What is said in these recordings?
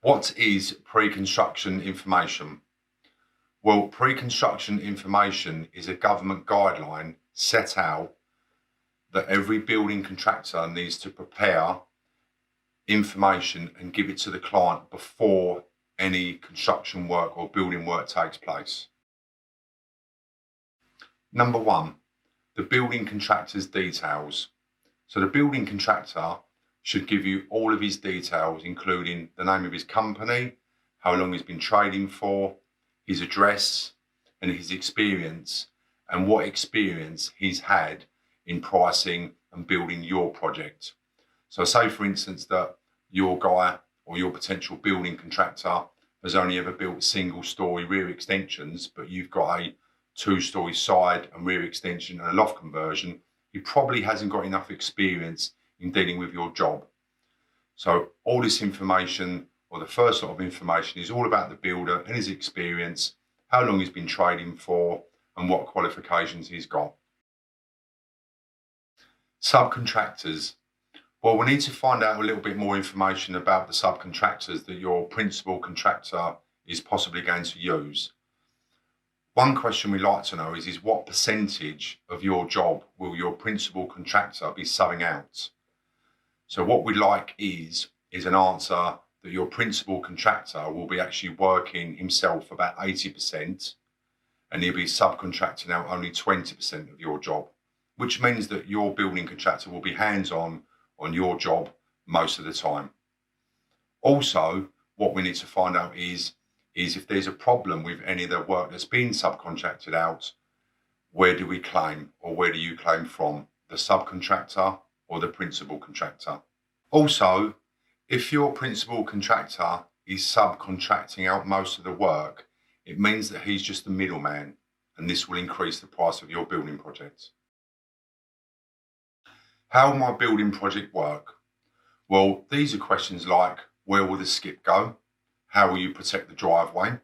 What is pre-construction information? Well, pre-construction information is a government guideline set out that every building contractor needs to prepare information and give it to the client before any construction work or building work takes place. Number one, the building contractor's details. So the building contractor should give you all of his details, including the name of his company, how long he's been trading for, his address and his experience, and what experience he's had in pricing and building your project. So say for instance that your guy or your potential building contractor has only ever built single story rear extensions, but you've got a 2-story side and rear extension and a loft conversion. He probably hasn't got enough experience in dealing with your job. So all this information, or the first lot of information, is all about the builder and his experience, how long he's been trading for, and what qualifications he's got. Subcontractors. Well, we need to find out a little bit more information about the subcontractors that your principal contractor is possibly going to use. One question we like to know is what percentage of your job will your principal contractor be subbing out? So what we like is an answer that your principal contractor will be actually working himself about 80% and he'll be subcontracting out only 20% of your job, which means that your building contractor will be hands-on on your job most of the time. Also, what we need to find out is if there's a problem with any of the work that's been subcontracted out, where do we claim, or where do you claim from, the subcontractor or the principal contractor? Also, if your principal contractor is subcontracting out most of the work, it means that he's just the middleman, and this will increase the price of your building project. How will my building project work? Well, these are questions like, where will the skip go? How will you protect the driveway?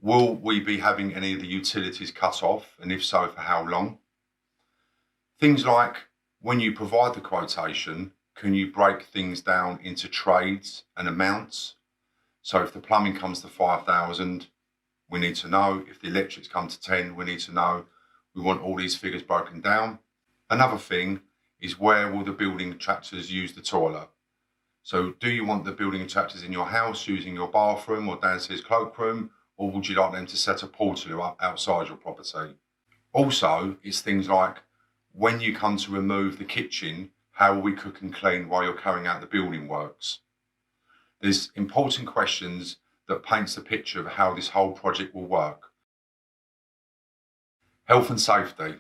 Will we be having any of the utilities cut off, and if so, for how long? Things like, when you provide the quotation, can you break things down into trades and amounts? So if the plumbing comes to 5,000, we need to know. If the electrics come to 10, we need to know. We want all these figures broken down. Another thing is, where will the building contractors use the toilet? So do you want the building contractors in your house using your bathroom or downstairs cloakroom, or would you like them to set a portaloo up outside your property? Also, it's things like, when you come to remove the kitchen, how will we cook and clean while you're carrying out the building works? There's important questions that paints the picture of how this whole project will work. Health and safety.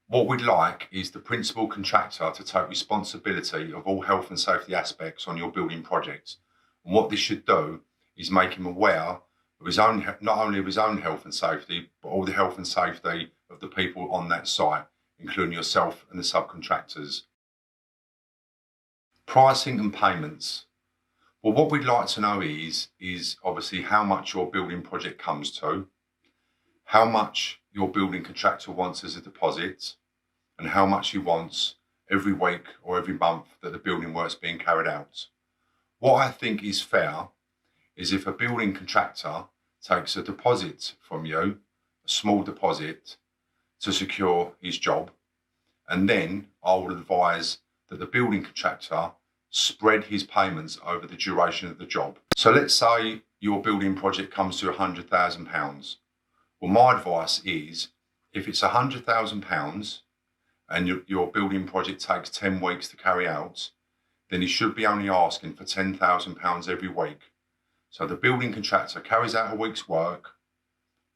What we'd like is the principal contractor to take responsibility of all health and safety aspects on your building project. And what this should do is make him aware of his own, not only of his own health and safety, but all the health and safety of the people on that site, including yourself and the subcontractors. Pricing and payments. Well, what we'd like to know is obviously how much your building project comes to, how much your building contractor wants as a deposit, and how much he wants every week or every month that the building work's being carried out. What I think is fair is if a building contractor takes a deposit from you, a small deposit, to secure his job, and then I would advise that the building contractor spread his payments over the duration of the job. So let's say your building project comes to £100,000. Well, my advice is, if it's £100,000 and your building project takes 10 weeks to carry out, then he should be only asking for £10,000 every week. So the building contractor carries out a week's work,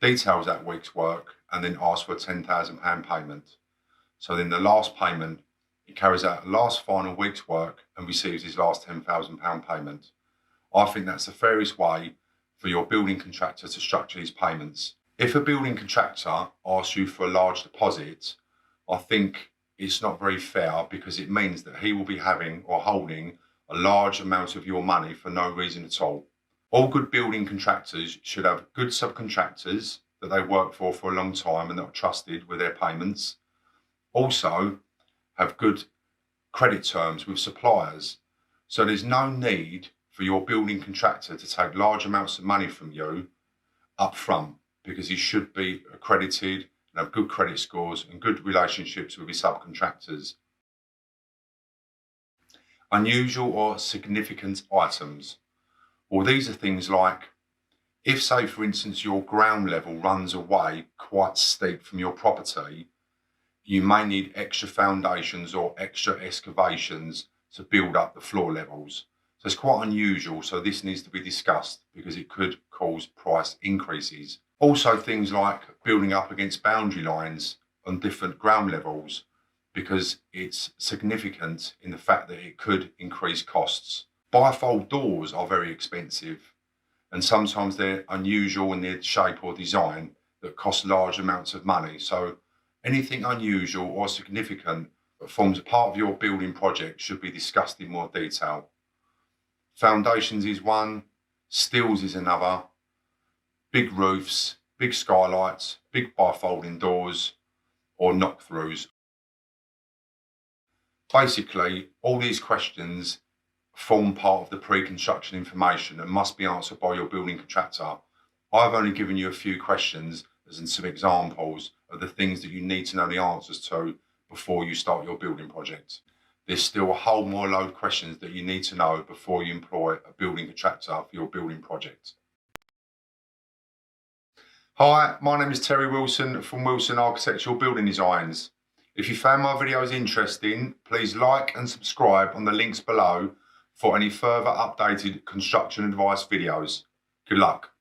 details that week's work, and then asks for a £10,000 payment. So then the last payment, he carries out the last final week's work and receives his last £10,000 payment. I think that's the fairest way for your building contractor to structure his payments. If a building contractor asks you for a large deposit, I think it's not very fair, because it means that he will be having or holding a large amount of your money for no reason at all. All good building contractors should have good subcontractors that they work for a long time and that are trusted with their payments. Also, have good credit terms with suppliers. So there's no need for your building contractor to take large amounts of money from you up front, because he should be accredited and have good credit scores and good relationships with his subcontractors. Unusual or significant items. Well, these are things like, if, say, for instance, your ground level runs away quite steep from your property, you may need extra foundations or extra excavations to build up the floor levels. So it's quite unusual, so this needs to be discussed because it could cause price increases. Also, things like building up against boundary lines on different ground levels, because it's significant in the fact that it could increase costs. Bifold doors are very expensive, and sometimes they're unusual in their shape or design that cost large amounts of money. So anything unusual or significant that forms a part of your building project should be discussed in more detail. Foundations is one, steels is another, big roofs, big skylights, big bifolding doors, or knock-throughs. Basically, all these questions form part of the pre-construction information and must be answered by your building contractor. I've only given you a few questions as in some examples of the things that you need to know the answers to before you start your building project. There's still a whole more load of questions that you need to know before you employ a building contractor for your building project. Hi, my name is Terry Wilson from Wilson Architectural Building Designs. If you found my videos interesting, please like and subscribe on the links below for any further updated construction advice videos. Good luck.